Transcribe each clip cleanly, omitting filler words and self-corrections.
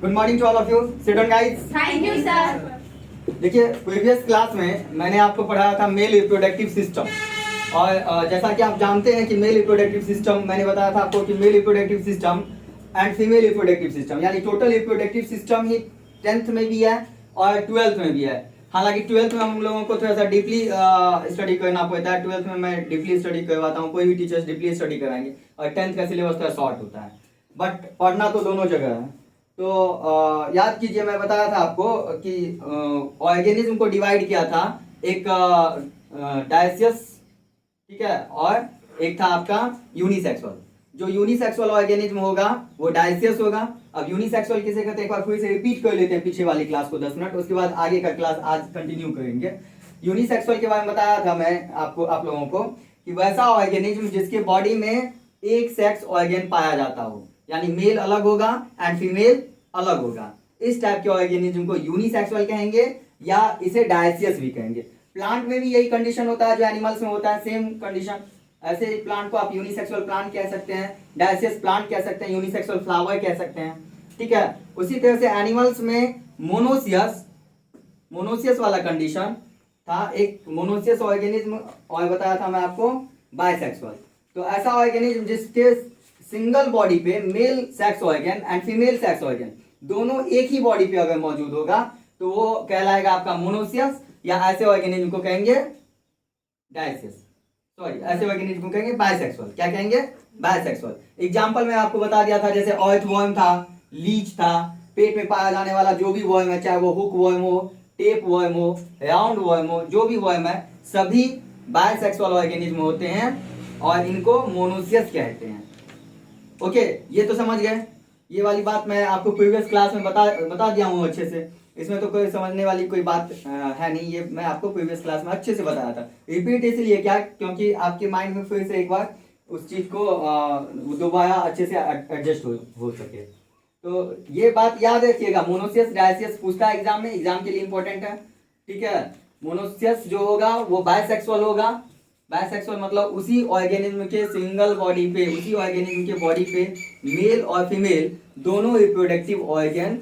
Good morning to all of you. Sit down guys. Thank you sir. देखिए, previous class में मैंने आपको पढ़ाया था मेल रिप्रोडक्टिव सिस्टम, और जैसा कि आप जानते हैं कि मेल रिप्रोडक्टिव सिस्टम, मैंने बताया था आपको कि male reproductive system and female reproductive system, यानी टोटल रिप्रोडक्टिव सिस्टम ही 10th में भी है और 12th में भी है। हालांकि 12th में हम लोगों को थोड़ा सा डीपली स्टडी करना पड़ता है। 12th में मैं डीपली स्टडी करवाता हूँ, कोई भी टीचर्स डीपली स्टडी कराएंगे, और 10th का सिलेबस थोड़ा शॉर्ट होता है, बट पढ़ना तो दोनों जगह है। तो याद कीजिए, मैं बताया था आपको कि ऑर्गेनिज्म को डिवाइड किया था, एक डायसियस, ठीक है, और एक था आपका यूनिसेक्सुअल। जो यूनिसेक्सुअल ऑर्गेनिज्म होगा वो डायसियस होगा। अब यूनिसेक्सुअल किसे कहते हैं, एक बार फिर से रिपीट कर लेते हैं पीछे वाली क्लास को 10 मिनट, उसके बाद आगे का क्लास आज कंटिन्यू करेंगे। यूनिसेक्सुअल के बारे में बताया था मैं आपको, आप लोगों को, कि वैसा ऑर्गेनिज्म जिसके बॉडी में एक सेक्स ऑर्गेन पाया जाता हो, यानी मेल अलग होगा एंड फीमेल अलग होगा। इस टाइप के ऑर्गेनिज्म को यूनिसेक्सुअल कहेंगे, या इसे डायसियस भी कहेंगे। प्लांट में भी यही कंडीशन होता है जो एनिमल्स में होता है, सेम कंडीशन। ऐसे प्लांट को आप यूनिसेक्सुअल प्लांट कह सकते हैं, डायसियस प्लांट कह सकते हैं, यूनिसेक्सुअल फ्लावर कह सकते हैं, ठीक है। उसी तरह से एनिमल्स में मोनोसियस वाला कंडीशन था, एक मोनोसियस ऑर्गेनिज्म, और बताया था मैं आपको बाइसेक्सुअल। तो ऐसा ऑर्गेनिज्म जिसके सिंगल बॉडी पे male sex organ and female sex organ दोनों एक ही बॉडी पे अगर मौजूद होगा तो वो कहलाएगा आपका मोनोसियस, या ऐसे ऑर्गेनिज्म को कहेंगे डायसियस, सॉरी, ऐसे ऑर्गेनिज्म को कहेंगे बाइसेक्सुअल। क्या कहेंगे? बाइसेक्सुअल। एग्जांपल में आपको बता दिया था, जैसे अर्थवर्म था, लीच था, पेट में पाया जाने वाला जो भी वर्म है, चाहे वो हुक वर्म हो, टेप वर्म हो, राउंड वर्म हो, जो भी वर्म है, सभी बाइसेक्सुअल ऑर्गेनिज्म होते हैं और इनको मोनोसियस कहते हैं। ओके, ये तो समझ गए। ये वाली बात मैं आपको प्रीवियस क्लास में बता दिया हूँ अच्छे से, इसमें तो कोई समझने वाली कोई बात है नहीं। ये मैं आपको प्रीवियस क्लास में अच्छे से बताया था। रिपीट इसलिए क्या, क्योंकि आपके माइंड में फिर से एक बार उस चीज को दोबारा अच्छे से एडजस्ट हो सके। तो ये बात याद रखिएगा, मोनोसियस डायसियस पूछता है एग्जाम में, एग्जाम के लिए इंपॉर्टेंट है, ठीक है। मोनोसियस जो होगा वो बाइसेक्सुअल होगा। बाइसेक्सुअल मतलब उसी ऑर्गेनिज्म के सिंगल बॉडी पे, उसी ऑर्गेनिज्म के बॉडी पे मेल और फीमेल दोनों रिप्रोडक्टिव ऑर्गन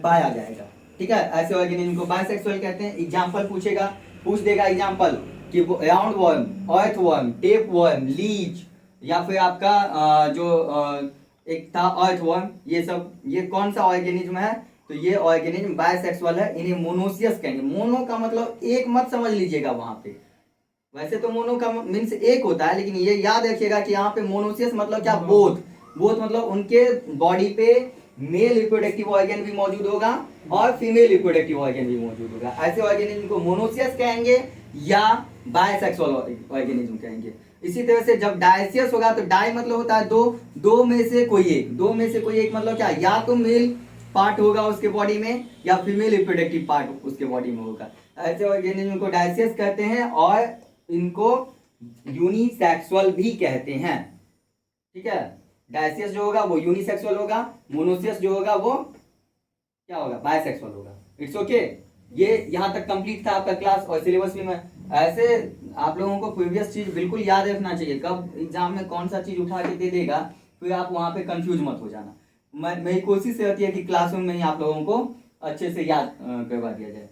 पाया जाएगा, ठीक है। ऐसे ऑर्गेनिज्म को बाइसेक्सुअल कहते हैं। एग्जांपल पूछ देगा एग्जांपल कि round worm, earthworm, tape worm, leech, या फिर आपका एक था अर्थवर्म, ये कौन सा ऑर्गेनिज्म है? तो ये ऑर्गेनिज्म बाइसेक्सुअल है, इन्हें मोनोसियस कहेंगे। मोनो का मतलब एक मत समझ लीजिएगा वहां पे, वैसे तो मोनो का मीन्स एक होता है, लेकिन ये याद रखिएगा कि यहाँ पे मोनोसियस मतलब क्या, बोथ मतलब उनके बॉडी पे मेल रिप्रोडक्टिव ऑर्गन भी मौजूद होगा और फीमेल रिप्रोडक्टिव ऑर्गन भी मौजूद होगा। ऐसे ऑर्गेनिज्म को मोनोसियस कहेंगे या बाइसेक्सुअल ऑर्गेनिज्म कहेंगे। इसी तरह से जब डायसियस होगा तो डाई मतलब होता है दो में से कोई एक मतलब क्या, या तो मेल पार्ट होगा उसके बॉडी में या फीमेल रिप्रोडक्टिव पार्ट उसके बॉडी में होगा। ऐसे ऑर्गेनिज्म को डायसियस कहते हैं और इनको यूनिसेक्सुअल भी कहते हैं, ठीक है। डायसियस जो होगा वो यूनिसेक्सुअल होगा, मोनोसियस जो होगा वो क्या होगा, बाइसेक्सुअल होगा। It's okay. ये यहाँ तक कंप्लीट था आपका क्लास, और सिलेबस भी मैं ऐसे आप लोगों को प्रीवियस चीज बिल्कुल याद रखना चाहिए, कब एग्जाम में कौन सा चीज उठा के दे देगा फिर आप वहां पे कंफ्यूज मत हो जाना। मेरी कोशिश रहती है कि क्लासरूम में ही आप लोगों को अच्छे से याद करवा दिया जाए।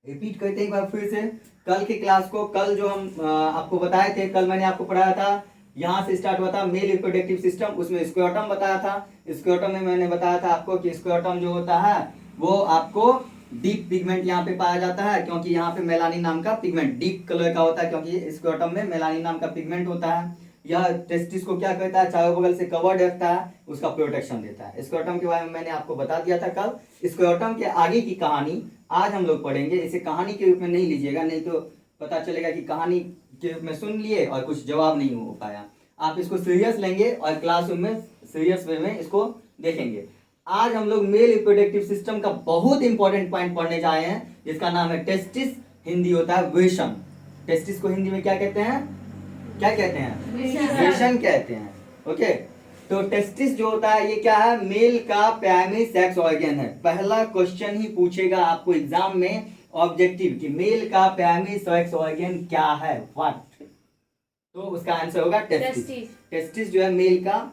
रिपीट करते एक बार फिर से कल की क्लास को। कल जो हम आपको बताए थे, कल मैंने आपको पढ़ाया था, यहाँ से स्टार्ट हुआ था मेल रिप्रोडक्टिव सिस्टम, उसमें स्क्रोटम बताया था। स्क्रोटम में मैंने बताया था आपको कि स्क्रोटम जो होता है वो आपको डीप पिगमेंट यहाँ पे पाया जाता है, क्योंकि यहाँ पे मेलानिन नाम का पिगमेंट डीप कलर का होता है, क्योंकि स्क्रोटम में मेलानिन नाम का पिगमेंट होता है। यह टेस्टिस को क्या करता है, चारों बगल से कवर्ड रखता है, उसका प्रोटेक्शन देता है। स्क्रोटम के बारे में मैंने आपको बता दिया था कल। स्क्रोटम के आगे की कहानी आज हम लोग पढ़ेंगे। इसे कहानी के रूप में नहीं लीजिएगा, नहीं तो पता चलेगा कि कहानी के रूप में सुन लिए और कुछ जवाब नहीं हो पाया। आप इसको सीरियस लेंगे और क्लासरूम में सीरियस वे में इसको देखेंगे। आज हम लोग मेल रिप्रोडक्टिव सिस्टम का बहुत इंपॉर्टेंट पॉइंट पढ़ने जा रहे हैं, जिसका नाम है टेस्टिस, हिंदी होता है वृषण। टेस्टिस को हिंदी में क्या कहते हैं, वृषण कहते हैं। ओके, तो टेस्टिस जो होता है ये क्या है, मेल का प्राइमरी सेक्स ऑर्गन है। पहला क्वेश्चन ही पूछेगा आपको एग्जाम में ऑब्जेक्टिव कि मेल का प्राइमरी सेक्स ऑर्गन क्या है, व्हाट, तो उसका आंसर होगा टेस्टिस। टेस्टिस जो है मेल का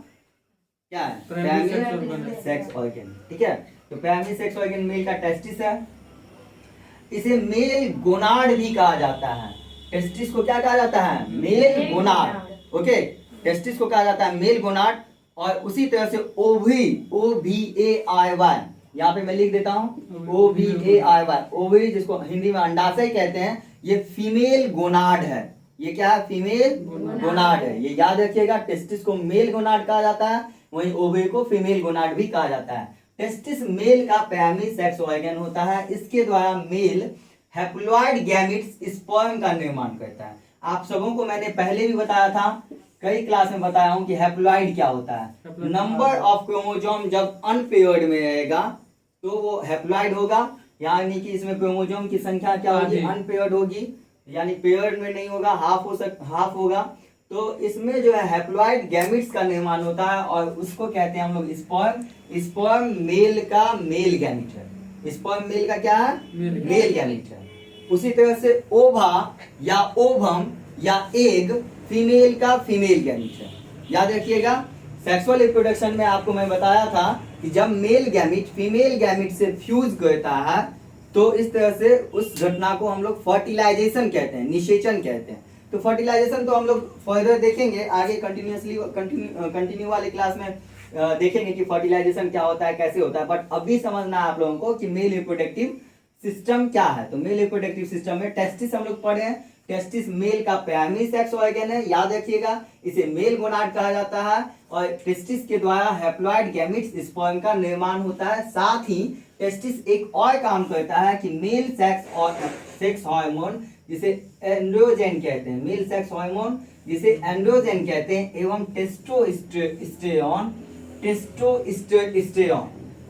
क्या है? प्राइमरी प्राइमरी सेक्स ऑर्गन, ठीक है। तो प्राइमरी सेक्स ऑर्गन मेल का टेस्टिस है। इसे मेल गोनाड भी कहा जाता है। टेस्टिस को क्या कहा जाता है? Mail gonad. ओके, टेस्टिस को कहा जाता है मेल गोनाड। और उसी तरह से ओवी, OVARY, यहाँ पे मैं लिख देता हूँ OVARY, ओवरी जिसको हिंदी में अंडाशय कहते हैं, ये फीमेल गोनाड है। ये क्या है? फीमेल गोनाड है। ये याद रखिएगा, टेस्टिस को मेल गोनाड कहा जाता है, वहीं ओवरी को फीमेल गोनाड भी कहा जाता है। टेस्टिस मेल का प्राइमरी सेक्स ऑर्गन होता है। इसके द्वारा मेल हैप्लॉइड गैमेट्स स्पर्म का निर्माण करता है। आप सबों को मैंने पहले भी बताया था, कई क्लास में बताया हूं कि हैप्लॉइड क्या होता है। नंबर ऑफ क्रोमोसोम जब अनपेयर्ड में रहेगा तो वो हैप्लॉइड होगा, यानी कि इसमें क्रोमोसोम की संख्या क्या होगी? अनपेयर्ड होगी, यानी पेयर्ड में नहीं होगा, हाफ होगा। तो इसमें जो है हैप्लॉइड गैमेट्स का निर्माण होता है और उसको कहते हैं हम लोग स्पर्म। स्पर्म मेल का मेल गैमेट है। स्पर्म मेल का क्या है? मेल गैमेट है। उसी तरह से ओवा या ओवम या एग फीमेल का फीमेल गैमेट है। याद रखिएगा, सेक्सुअल रिप्रोडक्शन में आपको मैं बताया था कि जब मेल गैमेट फीमेल गैमेट से फ्यूज करता है तो इस तरह से उस घटना को हम लोग फर्टिलाइजेशन कहते हैं, निषेचन कहते हैं। तो फर्टिलाइजेशन तो हम लोग फर्दर देखेंगे आगे, कंटिन्यू वाले क्लास में देखेंगे कि फर्टिलाइजेशन क्या होता है, कैसे होता है। बट अभी समझना है आप लोगों को कि मेल रिप्रोडक्टिव सिस्टम क्या है। तो मेल रिप्रोडक्टिव सिस्टम में टेस्टिस हम लोग पढ़े हैं। टेस्टिस मेल का प्राइमरी सेक्स ऑर्गन है, याद रखिएगा। इसे मेल गोनाड कहा जाता है और टेस्टिस के द्वारा हैप्लॉइड गैमेट्स स्पर्म का निर्माण होता है। साथ ही टेस्टिस एक और काम करता है कि मेल सेक्स हार्मोन जिसे एंड्रोजन कहते हैं, मेल सेक्स हार्मोन जिसे एंड्रोजन कहते हैं, एवं टेस्टोस्टेरोन,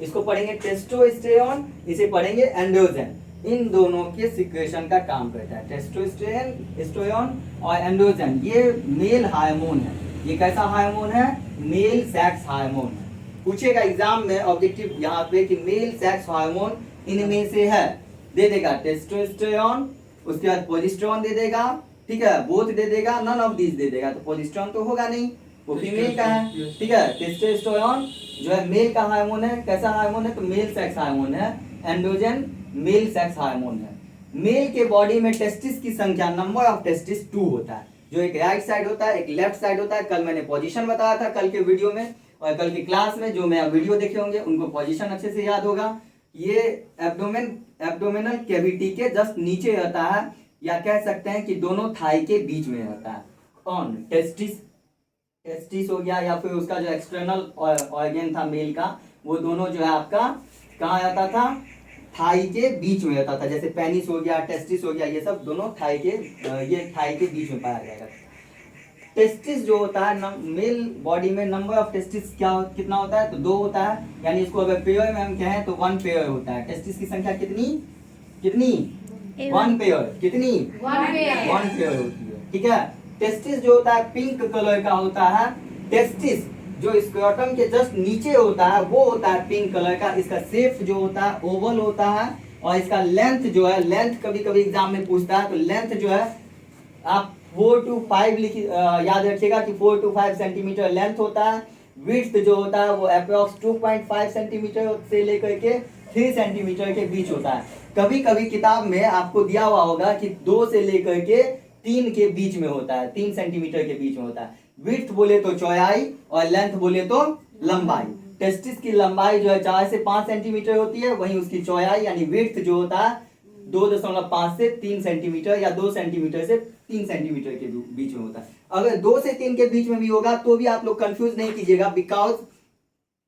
इसको पढ़ेंगे टेस्टोस्टेरोन, इसे पढ़ेंगे एंड्रोजन। इन दोनों के सिक्रेशन का काम करता है। टेस्टोस्टेरोन और एंड्रोजन ये मेल हार्मोन है। ये कैसा हार्मोन है? मेल सेक्स हार्मोन है। पूछेगा एग्जाम में ऑब्जेक्टिव यहाँ पे कि मेल सेक्स हार्मोन इनमें से है, दे देगा टेस्टोस्टेरोन, उसके बाद प्रोजेस्टेरोन दे देगा, ठीक है, बोथ दे देगा, नन ऑफ दिस दे देगा। तो प्रोजेस्टेरोन तो होगा नहीं, वो फीमेल का है, ठीक है। टेस्टोस्टेरोन जो है मेल का हार्मोन है। कैसा हार्मोन है? तो मेल सेक्स हार्मोन है। एंड्रोजन मेल सेक्स हार्मोन है। मेल के बॉडी में टेस्टिस की संख्या, नंबर ऑफ टेस्टिस 2 होता है, जो एक राइट साइड होता है, एक लेफ्ट साइड होता है। कल मैंने पोजीशन बताया था कल के वीडियो में, और कल की क्लास में जो मैं वीडियो देखे होंगे उनको पोजीशन अच्छे से याद होगा। ये एब्डोमिनल कैविटी के जस्ट नीचे रहता है, या कह सकते हैं कि दोनों थाई के बीच में रहता है। कौन? टेस्टिस हो गया, या फिर उसका जो एक्सटर्नल ऑर्गन था मेल का, वो दोनों जो है आपका कहाँ रहता था? थाई के बीच में रहता था। जैसे पेनिस हो गया, टेस्टिस हो गया, ये सब दोनों थाई के बीच में पाया जाएगा। टेस्टिस जो होता है मेल बॉडी में, नंबर ऑफ टेस्टिस कितना होता है? तो 2 होता है, यानी इसको अगर पेयर में हम कहें तो 1 पेयर होता है। टेस्टिस की संख्या कितनी 1 पेयर, कितनी 1 पेयर होती है, ठीक है। टेस्टिस जो होता है पिंक कलर का होता है। टेस्टिस जो स्क्रोटम के जस्ट नीचे होता है वो होता है पिंक कलर का। इसका शेप जो होता है ओवल होता है, और इसका लेंथ जो है, लेंथ कभी कभी एग्जाम में पूछता है, तो लेंथ जो है आप 4 to 5 याद रखिएगा कि 4 to 5 सेंटीमीटर लेंथ होता है। विड्थ जो होता है वो अप्रॉक्स 2.5 सेंटीमीटर से लेकर के 3 सेंटीमीटर के बीच होता है। कभी कभी किताब में आपको दिया हुआ होगा कि 2 से लेकर के 3 के बीच में होता है, 3 सेंटीमीटर के बीच में होता है। विड्थ बोले तो चौड़ाई और लेंथ बोले तो लंबाई। टेस्टिस की लंबाई जो है 4 से 5 सेंटीमीटर होती है, वहीं उसकी चौड़ाई यानी विड्थ जो होता है 2.5 से 3 सेंटीमीटर, या 2 सेंटीमीटर से 3 सेंटीमीटर के बीच में होता है। अगर 2 से 3 के बीच में भी होगा तो भी आप लोग कंफ्यूज नहीं कीजिएगा, बिकॉज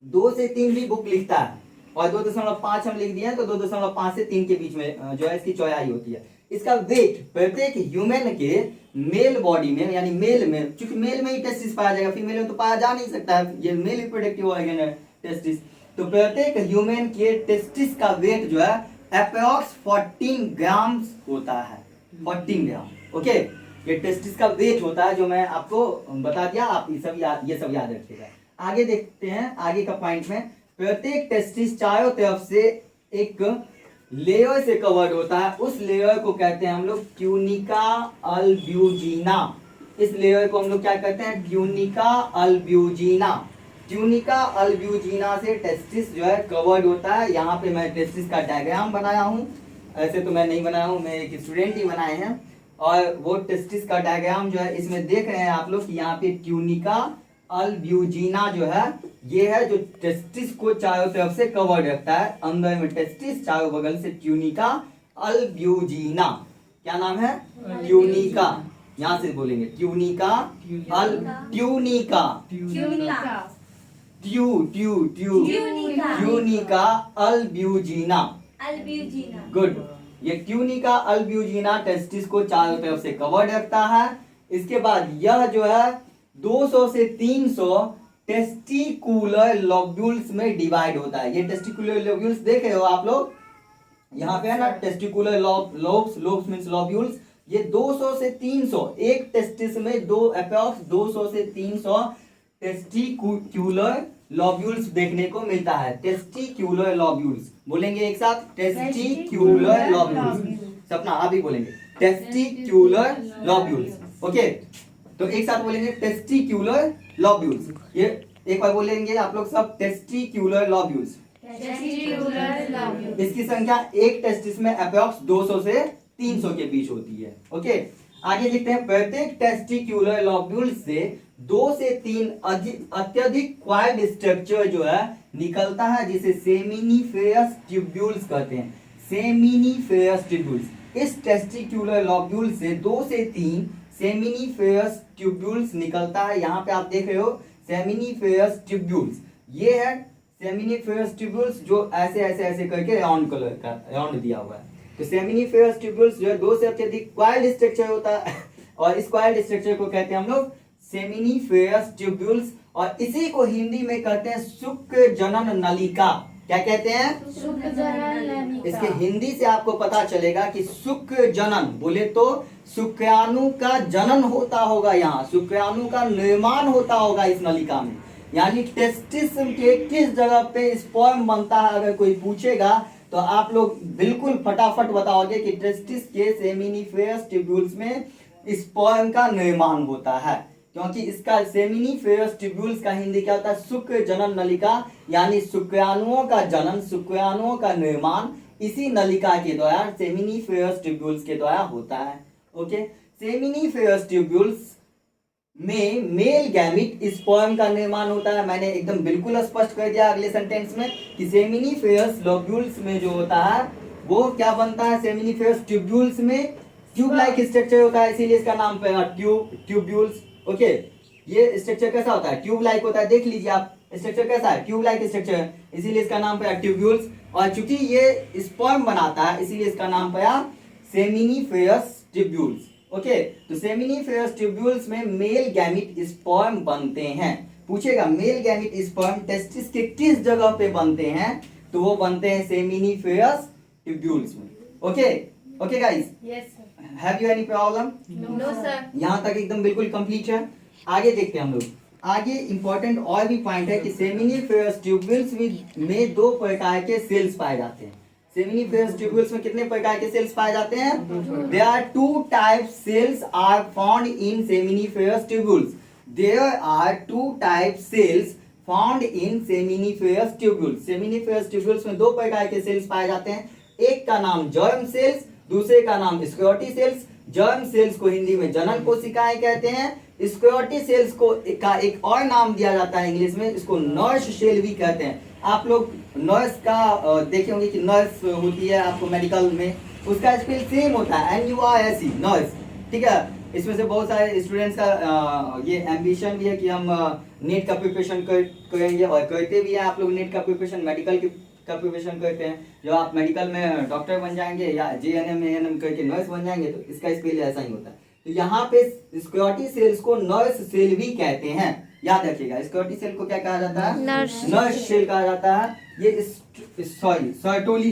2 से 3 भी बुक लिखता है, और 2.5 हम लिख दिए हैं, तो 2.5 से 3 के बीच में जो है इसकी चौड़ाई होती है। इसका वेट प्रत्येक ह्यूमन के मेल बॉडी में, यानी मेल में, क्योंकि मेल में ही टेस्टिस पाया जाएगा, फीमेल में तो पाया जा नहीं सकता है, ये मेल रिप्रोडक्टिव ऑर्गन है टेस्टिस। तो प्रत्येक ह्यूमन के टेस्टिस का वेट जो है अप्रॉक्स 14 ग्राम होता है, 14 ग्राम। ओके, ये टेस्टिस का वेट होता है, जो मैं आपको बता दिया। आप ये सब याद रखिएगा। आगे देखते हैं आगे का पॉइंट में। प्रत्येक टेस्टिस चारों तरफ से एक लेयर से कवर्ड होता है। उस लेयर को कहते हैं हम लोग ट्यूनिका अल्ब्यूजिना। इस लेयर को हम लोग क्या कहते हैं? ट्यूनिका अल्ब्यूजिना। ट्यूनिका अल्ब्यूजिना से टेस्टिस जो है कवर्ड होता है। यहाँ पे मैं टेस्टिस का डायग्राम बनाया हूँ, ऐसे तो मैं नहीं बनाया हूँ, मैं एक स्टूडेंट ही बनाए हैं। और वो टेस्टिस का डायग्राम जो है इसमें देख रहे हैं आप लोग कि यहाँ पे ट्यूनिका अल्ब्यूजिना जो है ये है जो टेस्टिस को चारों तरफ से कवर्ड रखता है। अंदर में टेस्टिस, चारों बगल से ट्यूनिका अल्ब्यूजिना। क्या नाम है? ट्यूनिका। यहाँ से बोलेंगे ट्यूनिका अल ट्यूनिका ट्यूनिका अल्ब्यूजिना। गुड। ये ट्यूनिका अल्ब्यूजिना टेस्टिस को चारों तरफ से कवर्ड रखता है। इसके बाद यह जो है 200 से 300 टेस्टिकुलर लोब्यूल्स में डिवाइड होता है। ये टेस्टिकुलर लोब्यूल्स देख रहे हो आप लोग, यहाँ पे है ना टेस्टिकुलर लोब्स मींस लोब्यूल्स। ये 200 से 300 एक टेस्टिस में दो अप्रॉक्स 200 से 300 टेस्टिकुलर लोब्यूल्स देखने को मिलता है। टेस्टिकुलर लोब्यूल्स बोलेंगे एक साथ, टेस्टिकुलर लोब्यूल्स। सपना आप भी बोलेंगे टेस्टिकुलर लोब्यूल्स। ओके, तो एक साथ बोलेंगे टेस्टिकुलर लोब्यूल्स। ये एक बार बोलेंगे आप लोग सब, टेस्टिकुलर लोब्यूल्स। इसकी संख्या एक टेस्टिस में अप्रॉक्स 200 से 300 के बीच होती है। ओके, आगे देखते हैं। प्रत्येक टेस्टिकुलर लोब्यूल से 2 से 3 अत्यधिक क्वाइल्ड स्ट्रक्चर जो है निकलता है, जिसे सेमिनिफेरस ट्यूब्यूल्स कहते हैं। Seminiferous tubules. इस टेस्टिकुलर लोब्यूल से 2 से 3 सेमिनिफेरस ट्यूब्यूल्स निकलता है। यहाँ पे आप देख रहे हो सेमिनिफेरस ट्यूब्यूल्स। ये है सेमिनिफेरस ट्यूब्यूल्स जो ऐसे ऐसे ऐसे करके राउंड कलर का राउंड दिया हुआ है। तो सेमिनिफेरस ट्यूब्यूल्स जो है 2 से अत्यधिक क्वाइल्ड स्ट्रक्चर होता है और इस क्वाइल्ड स्ट्रक्चर को कहते हैं हम लोग सेमिनिफेरस ट्यूब्यूल्स। और इसी को हिंदी में कहते हैं शुक्र जनन नलिका। क्या कहते हैं? शुक्र जनन नलिका। इसके हिंदी से आपको पता चलेगा कि शुक्र जनन बोले तो शुक्राणु का जनन होता होगा, यहाँ शुक्राणु का निर्माण होता होगा इस नलिका में। यानी टेस्टिस के किस जगह पे स्पर्म बनता है अगर कोई पूछेगा तो आप लोग बिल्कुल फटाफट बताओगे कि टेस्टिस के सेमिनिफेरस ट्यूब्यूल्स में स्पर्म का निर्माण होता है, क्योंकि इसका सेमिनिफेरस ट्यूब्यूल्स का हिंदी क्या होता है? शुक्र जनन नलिका। यानी शुक्राणुओं का जनन, शुक्राणुओं का निर्माण इसी नलिका के द्वारा, सेमिनिफेरस ट्यूब्यूल्स के द्वारा होता है। ओके, सेमिनिफेरस ट्यूब्यूल्स में मेल गैमिट स्पर्म का निर्माण होता है। मैंने एकदम बिल्कुल स्पष्ट कर दिया अगले सेंटेंस में कि सेमिनिफेरस लोब्यूल्स में जो होता है वो क्या बनता है? सेमिनिफेरस ट्यूब्यूल्स में ट्यूब लाइक स्ट्रक्चर होता है, इसीलिए इसका नाम पड़ा ट्यूब्यूल्स। ओके, ये स्ट्रक्चर कैसा होता है? ट्यूब लाइक होता है। देख लीजिए आप, स्ट्रक्चर कैसा है? ट्यूब लाइक स्ट्रक्चर, इसीलिए इसका नाम पड़ा ट्यूब्यूल्स। और चूंकि ये स्पर्म बनाता है इसलिए इसका नाम पड़ा सेमिनिफेरस ट्यूब्यूल्स। ओके, तो सेमिनिफेरस ट्यूब्यूल्स में मेल गैमिट स्पर्म बनते हैं। पूछेगा मेल गैमिट स्पर्म टेस्टिस के किस जगह पे बनते हैं, तो वो बनते हैं सेमिनिफेरस ट्यूब्यूल्स में। Okay okay guys, yes sir. Have you any problem? No sir. यहाँ तक एकदम बिल्कुल कंप्लीट है। आगे देखते हैं हम लोग। आगे इंपॉर्टेंट और भी पॉइंट है कि सेमिनिफेरस ट्यूब्यूल्स में 2 प्रकार के सेल्स पाए जाते हैं। सेमिनिफेरस ट्यूब्यूल्स में कितने प्रकार के सेल्स पाए जाते हैं? There are 2 types cells are found in seminiferous tubules. There are 2 types cells found in seminiferous tubules. Seminiferous tubules में 2 प्रकार के सेल्स पाए जाते हैं। एक का नाम जर्म सेल्स, दूसरे का नाम स्क्रोटी सेल्स। जर्म सेल्स को हिंदी में जनन कोशिकाएं कहते हैं। स्क्रोटी सेल्स को का एक और नाम दिया जाता है इंग्लिश में, इसको नर्स सेल भी कहते हैं। आप लोग नर्स का देखे होंगे कि नर्स होती है आपको मेडिकल में, उसका स्पेल सेम होता है NURSE, नर्स। ठीक है, इसमें से बहुत सारे स्टूडेंट्स का ये एम्बिशन भी है कि हम नीट का प्रिपरेशन करेंगे और करते भी हैं। आप लोग नीट का प्रिपरेशन, मेडिकल का प्रिपरेशन करते हैं। जब आप मेडिकल में डॉक्टर बन जाएंगे या JNM ANM करके नर्स बन जाएंगे तो इसका स्पेल ऐसा ही होता है। तो यहाँ पे स्क्रोटी सेल्स को नर्स सेल भी कहते हैं, याद रखिएगा। स्क्रोटी सेल को क्या कहा जाता है? नर्स सेल कहा जाता है। ये सर्टोली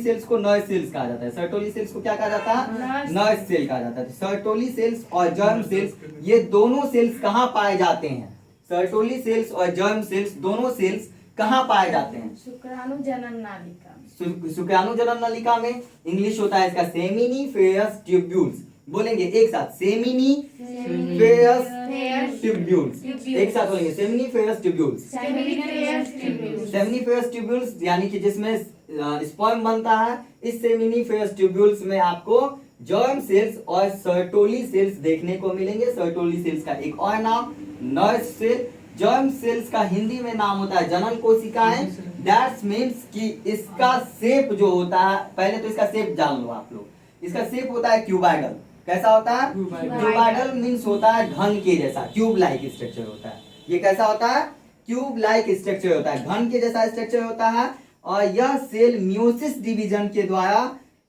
सेल्स को नर्स सेल्स कहा जाता है। सर्टोली सेल्स को क्या कहा जाता है? नर्स सेल कहा जाता है। सर्टोली सेल्स और जर्म सेल्स ये दोनों सेल्स कहाँ पाए जाते हैं? सर्टोली सेल्स और जर्म सेल्स दोनों सेल्स कहाँ पाए जाते हैं? शुक्राणु जनन नालिका। शुक्राणु जनन नलिका में। इंग्लिश होता है इसका सेमिनिफेरस ट्यूब्यूल्स। बोलेंगे एक साथ, सेमिनीफेरस ट्यूब्यूल्स। एक साथ बोलेंगे सेमिनीफेरस ट्यूब्यूल्स। सेमिनीफेरस ट्यूब्यूल्स यानी कि जिसमें स्पर्म बनता है। इस सेमिनीफेरस ट्यूब्यूल्स में आपको जर्म सेल्स और सर्टोली सेल्स देखने को मिलेंगे। सर्टोली सेल्स का एक और नाम नर्व सेल। जर्म सेल्स का हिंदी में नाम होता है जनन कोशिकाएं। दैट्स मीन्स कि इसका शेप जो होता है, पहले तो इसका शेप जान लो आप लोग। इसका शेप होता है क्यूबाइडल। कैसा होता है? क्यूबाइडल मीन्स होता है घन के जैसा, ट्यूब लाइक स्ट्रक्चर होता है। ये कैसा होता है? ट्यूब लाइक स्ट्रक्चर होता है, घन के जैसा स्ट्रक्चर होता है। और यह सेल मियोसिस डिवीजन के द्वारा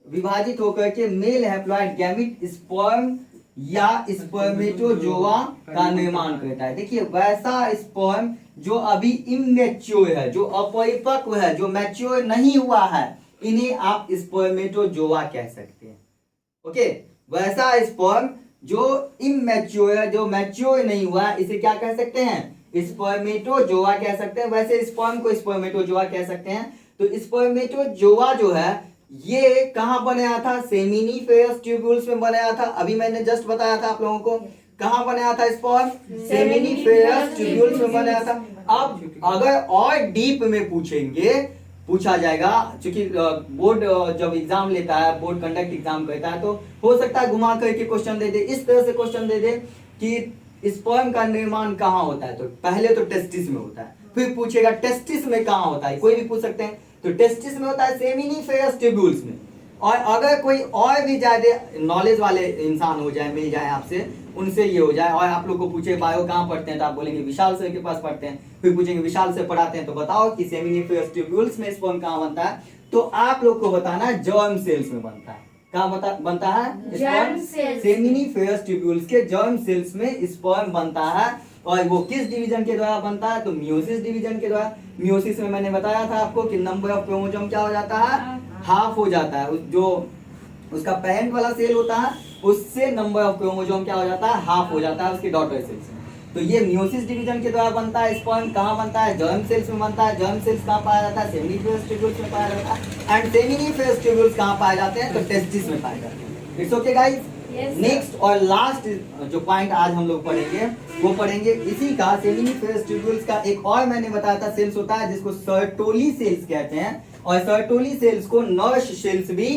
विभाजित होकर के मेल हैप्लॉइड गैमीट स्पर्म या स्पर्मेटोजोआ का निर्माण करता है। देखिए वैसा स्पर्म जो अभी इमेच्योर है, जो अपरिपक्व है, जो मैच्योर नहीं हुआ है, इन्हें आप स्पर्मेटोजोआ कह सकते हैं। ओके, वैसा स्पर्म जो इमेच्योर है, जो मैच्योर नहीं हुआ, इसे क्या कह सकते हैं? स्पर्मेटोजोआ कह सकते हैं। वैसे स्पर्म को स्पर्मेटोजोआ कह सकते हैं। तो स्पर्मेटोजोआ जो है ये कहां बनाया था? सेमिनीफेरस ट्यूब्यूल्स में बनाया था। अभी मैंने जस्ट बताया था आप लोगों को, कहां बनाया था स्पर्म? सेमिनीफेरस ट्यूब्यूल्स में बनाया था। अब अगर और डीप में पूछा जाएगा, क्योंकि बोर्ड जब एग्जाम लेता है, बोर्ड कंडक्ट एग्जाम करता है, तो हो सकता है घुमा करके क्वेश्चन दे दे, इस तरह से क्वेश्चन दे दे कि स्पर्म का निर्माण कहाँ होता है। तो पहले तो टेस्टिस में होता है, फिर पूछेगा टेस्टिस में कहाँ होता है, कोई भी पूछ सकते हैं। तो टेस्टिस में होता है सेमिनीफेरस ट्यूब्यूल्स में। और अगर कोई और भी ज्यादा नॉलेज वाले इंसान हो जाए, मिल जाए आपसे, उनसे ये हो जाए, और आप लोग को पूछे बायो कहाँ पढ़ते हैं, तो आप बोलेंगे विशाल सर के पास पढ़ते हैं। फिर पूछेंगे विशाल से पढ़ाते हैं, तो बताओ कि सेमिनीफेरस ट्यूब्यूल्स में स्पर्म कहाँ बनता है। तो आप लोग को बताना जर्म सेल्स में बनता है। कहाँ बनता है स्पर्म? सेमिनीफेरस ट्यूब्यूल्स के जर्म सेल्स में स्पर्म बनता है। और वो किस डिवीजन के द्वारा बनता है? तो मियोसिस डिवीजन के द्वारा। मियोसिस में मैंने बताया था आपको कि नंबर ऑफ क्रोमोसोम क्या हो जाता है? हाफ हो जाता है। जो उसका पेरेंट वाला सेल होता है, उससे नंबर ऑफ क्रोमोसोम क्या हो जाता है? हाफ हो जाता है उसके डॉटर सेल्स में। तो ये मियोसिस डिवीजन के द्वारा बनता है स्पर्म। कहाँ बनता है? जर्म सेल्स में बनता है। जर्म सेल्स कहाँ पाया जाता है? सेमिनीफेरस ट्यूब्यूल्स में पाया जाता है। एंड सेमिनीफेरस ट्यूब्यूल्स कहाँ पाए जाते हैं? तो टेस्टिस में पाए जाते हैं। It's okay guys. नेक्स्ट और लास्ट जो पॉइंट आज हम लोग पढ़ेंगे, वो पढ़ेंगे इसी का, सेमिनीफेरस ट्यूब्यूल्स का एक और मैंने बताया था सेल्स होता है जिसको सर्टोली सेल्स कहते हैं। और सर्टोली सेल्स को नर्व सेल्स भी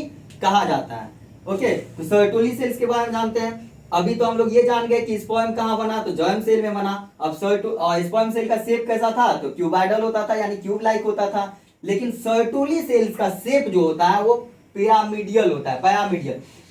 कहा जाता है। ओके, तो सर्टोली सेल्स के बारे में जानते हैं। अभी तो हम लोग ये जान गए कि स्पर्म कहाँ बना, तो जर्म सेल में बना। अब स्पर्म सेल का शेप कैसा था? तो क्यूबाइडल होता था, यानी क्यूब लाइक होता था। लेकिन सर्टोली सेल्स का शेप जो होता है वो पिरामिडियल होता है।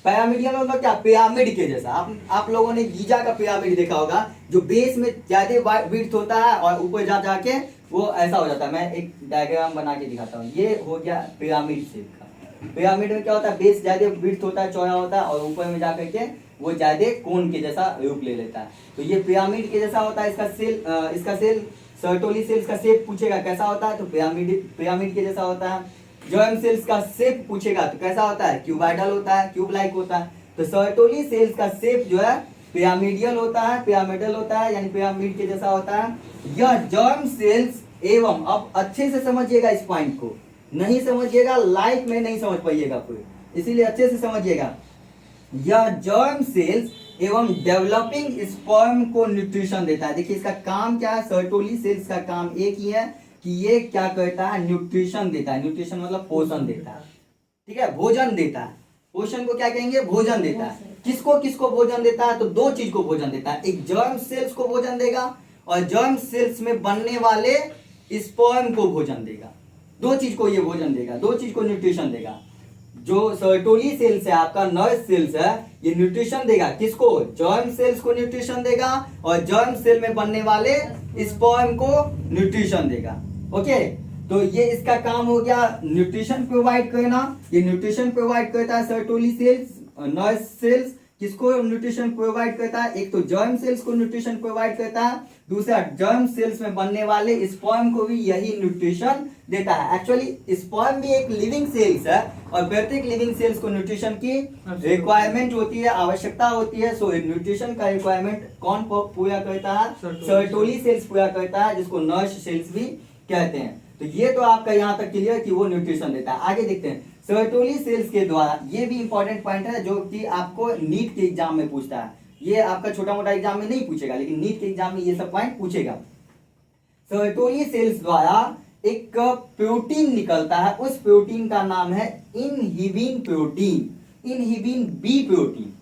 पिरामिडियल मतलब क्या? पिरामिड के जैसा। आप लोगों ने गीजा का पिरामिड देखा होगा, जो बेस में ज्यादा विड्थ होता है और ऊपर जाके वो ऐसा हो जाता है। मैं एक डायग्राम बना के दिखाता हूँ। ये हो गया पिरामिड शेप का। पिरामिड में क्या होता है? बेस ज्यादा विड्थ होता है, चौड़ा होता है, और ऊपर में जाकर के वो ज्यादा कोन के जैसा रूप ले लेता है। तो ये पिरामिड के जैसा होता है इसका सेल। सर्टोली सेल्स का शेप पूछेगा कैसा होता है, तो पिरामिड के जैसा होता है। जर्म सेल्स का शेप पूछेगा तो कैसा होता है? क्यूबाइडल होता है, क्यूब लाइक होता है। तो सर्टोली सेल्स का शेप जो है पिरामिडियल होता है, पिरामिडल होता है, यानी पिरामिड के जैसा होता है। यह जर्म सेल्स एवं, अब अच्छे से समझिएगा इस पॉइंट को, नहीं समझिएगा लाइफ में नहीं समझ पाइएगा कोई, इसीलिए अच्छे से समझिएगा। यह जर्म सेल्स एवं डेवलपिंग स्पर्म को न्यूट्रिशन देता है। देखिए इसका काम क्या है? सर्टोली सेल्स का काम एक ही है कि ये क्या करता है? न्यूट्रिशन देता है। न्यूट्रिशन मतलब पोषण देता है, ठीक है, भोजन देता है। पोषण को क्या कहेंगे? भोजन देता है। किसको भोजन देता है? तो दो चीज को भोजन देता है। एक जर्म सेल्स को भोजन देगा, और जर्म सेल्स में बनने वाले स्पर्म को भोजन देगा। दो चीज को ये भोजन देगा, दो चीज को न्यूट्रिशन देगा। जो सर्टोली सेल्स है, आपका नर्व सेल्स है, ये न्यूट्रिशन देगा किसको? जर्म सेल्स को न्यूट्रिशन देगा, और जर्म सेल में बनने वाले स्पर्म को न्यूट्रिशन देगा। ओके, तो ये इसका काम हो गया न्यूट्रिशन प्रोवाइड करना। ये न्यूट्रिशन प्रोवाइड करता है सर्टोली सेल्स। नर्व सेल्स किसको न्यूट्रिशन प्रोवाइड करता है? एक तो जर्म सेल्स को न्यूट्रिशन प्रोवाइड करता है, दूसरा जर्म सेल्स में बनने वाले स्पर्म को भी यही न्यूट्रिशन देता है। एक्चुअली स्पर्म भी एक लिविंग सेल्स है, और प्रत्येक लिविंग सेल्स को न्यूट्रिशन की रिक्वायरमेंट होती है, आवश्यकता होती है। सो न्यूट्रिशन का रिक्वायरमेंट कौन पूरा करता है? सर्टोली सेल्स पूरा करता है, जिसको नर्व सेल्स भी कहते हैं। तो ये तो आपका यहाँ तक क्लियर कि वो न्यूट्रिशन देता है। आगे देखते हैं, सर्टोली सेल्स के द्वारा, ये भी इंपॉर्टेंट पॉइंट है जो कि आपको नीट के एग्जाम में पूछता है, ये आपका छोटा मोटा एग्जाम में नहीं पूछेगा लेकिन नीट के एग्जाम में ये सब पॉइंट पूछेगा। सर्टोली सेल्स द्वारा एक प्रोटीन निकलता है, उस प्रोटीन का नाम है inhibin protein, inhibin B protein.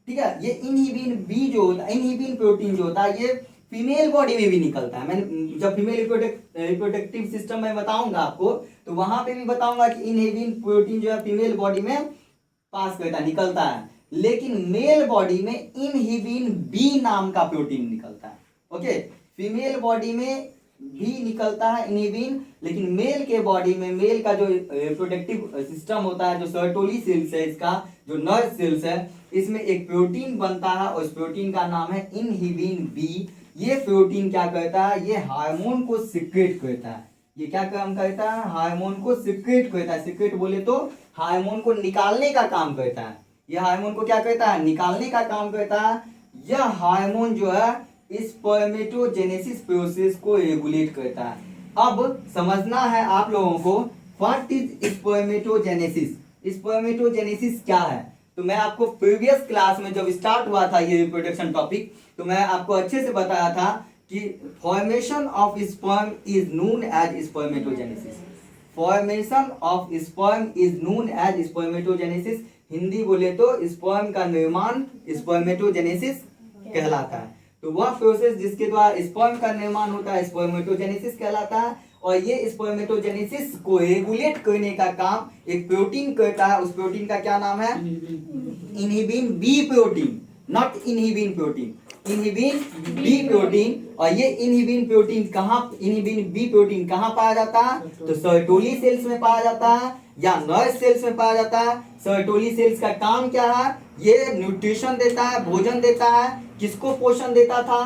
ठीक है, ये इनहिबिन बी जो होता है, इनहिबिन प्रोटीन जो होता है, ये फीमेल बॉडी में भी निकलता है। मैं जब फीमेल रिप्रोडक्टिव सिस्टम में बताऊंगा आपको तो वहां पे भी बताऊंगा कि इनहिबिन प्रोटीन जो है फीमेल बॉडी में पास करता है, निकलता है, लेकिन मेल बॉडी में इनहिबिन बी नाम का प्रोटीन निकलता है। ओके, फीमेल बॉडी में भी निकलता है इनहिबिन, लेकिन मेल के बॉडी में, मेल का जो रिप्रोडक्टिव सिस्टम होता है, जो सर्टोली सेल्स है, इसका जो नर्व सेल्स है, इसमें एक प्रोटीन बनता है, उस प्रोटीन का नाम है इनहिबिन बी। ये प्रोटीन क्या करता है, ये हार्मोन को सिक्रेट करता है। ये क्या काम करता है, हार्मोन को सिक्रेट करता है। सिक्रेट बोले तो हार्मोन को निकालने का काम करता है। ये हार्मोन को क्या करता है, निकालने का काम करता है। यह हार्मोन जो है स्पर्मेटोजेनेसिस प्रोसेस को रेगुलेट करता है। अब समझना है आप लोगों को, व्हाट इज स्पर्मेटोजेनेसिस, स्पर्मेटोजेनेसिस क्या है। तो मैं आपको प्रीवियस क्लास में जब स्टार्ट हुआ था ये रिप्रोडक्शन टॉपिक, तो मैं आपको अच्छे से बताया था कि formation of sperm is known as spermatogenesis, formation of sperm is known as spermatogenesis. Hindi बोले तो स्पर्म का निर्माण स्पर्मेटोजेनेसिस कहलाता है। तो वह प्रोसेस जिसके द्वारा स्पर्म का निर्माण होता है स्पर्मेटोजेनेसिस कहलाता है। और ये स्पर्मेटोजेनेसिस को रेगुलेट करने का काम एक प्रोटीन करता है, उस प्रोटीन का क्या नाम है, inhibin B protein, not inhibin protein, inhibin B protein. और ये इनहिबिन प्रोटीन कहाँ, इनहिबिन बी प्रोटीन कहाँ पाया जाता है, तो सर्टोली सेल्स में पाया जाता है या नर्व सेल्स में पाया जाता है। सर्टोली सेल्स का काम क्या है, ये न्यूट्रिशन देता है, भोजन देता है। किसको पोषण देता था,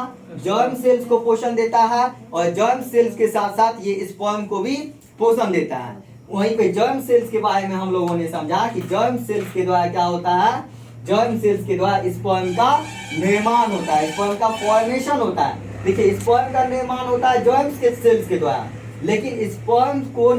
जर्म सेल्स को पोषण देता है, और जर्म सेल्स के साथ साथ ये स्पर्म को भी पोषण देता है। वहीं पे जर्म सेल्स के बारे में हम लोगों ने समझा कि जर्म सेल्स के द्वारा क्या होता है, जर्म सेल्स के द्वारा स्पर्म का निर्माण होता है, स्पर्म का फॉर्मेशन होता है। देखिए, स्पर्म का निर्माण होता है जर्म सेल्स के द्वारा, लेकिन स्पर्म को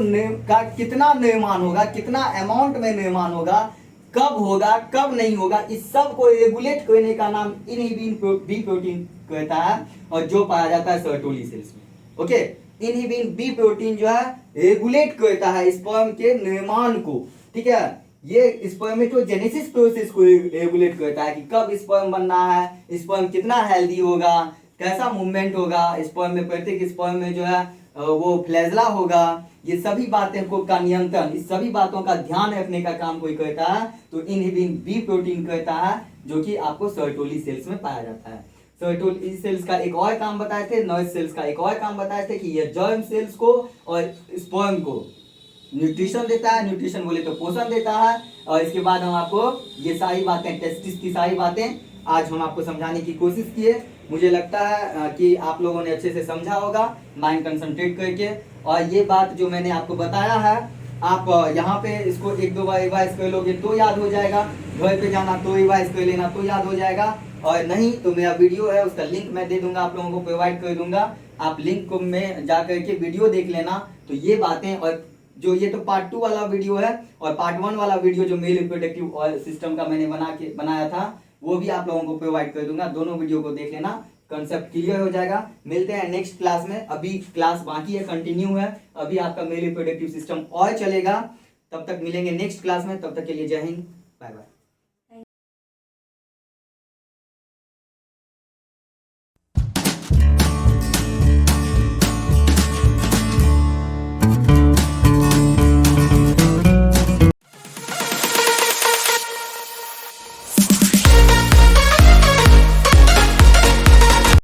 का कितना निर्माण होगा, कितना अमाउंट में निर्माण होगा, कब होगा कब नहीं होगा, इस सब को रेगुलेट करने का नाम इनहिबिन बी प्रोटीन कहता है, और जो पाया जाता है सर्टोली सेल्स में। ओके, इनहिबिन बी प्रोटीन जो है रेगुलेट करता है स्पर्म के निर्माण को। ठीक है, ये स्पर्मेटोजेनेसिस प्रोसेस को रेगुलेट करता है कि कब स्पर्म बनना है, स्पर्म कितना हेल्दी होगा, कैसा मूवमेंट होगा स्पर्म में, प्रत्येक स्पर्म में जो है वो फ्लैजला होगा, ये सभी बातें को का नियंत्रण, इस सभी बातों का ध्यान रखने का काम कोई करता है तो इनहिबिन बी प्रोटीन करता है, जो कि आपको सर्टोली सेल्स में पाया जाता है। सर्टोली सेल्स का एक और काम बताए थे, नर्व सेल्स का एक और काम बताए थे कि ये जर्म सेल्स को और स्पर्म को न्यूट्रिशन देता है, न्यूट्रिशन बोले तो पोषण देता है। और इसके बाद हम आपको ये सारी बातें, टेस्टिस की सारी बातें आज हम आपको समझाने की कोशिश किए। मुझे लगता है कि आप लोगों ने अच्छे से समझा होगा, माइंड कंसंट्रेट करके। और ये बात जो मैंने आपको बताया है, आप यहाँ पे इसको एक दो बार रिवाइज कर लोगे तो याद हो जाएगा, घर पे जाना तो रिवाइज कर लेना तो याद हो जाएगा, और नहीं तो मेरा वीडियो है उसका लिंक मैं दे दूंगा, आप लोगों को प्रोवाइड कर दूंगा, आप लिंक को में जा करके वीडियो देख लेना। तो ये बातें, और जो ये तो पार्ट 2 वाला वीडियो है, और पार्ट 1 वाला वीडियो जो मेल रिप्रोडक्टिव सिस्टम का मैंने बनाया था वो भी आप लोगों को प्रोवाइड कर दूंगा। दोनों वीडियो को देख लेना, कंसेप्ट क्लियर हो जाएगा। मिलते हैं नेक्स्ट क्लास में, अभी क्लास बाकी है, कंटिन्यू है, अभी आपका मेल रिप्रोडक्टिव सिस्टम और चलेगा। तब तक मिलेंगे नेक्स्ट क्लास में, तब तक के लिए जय हिंद, बाय बाय।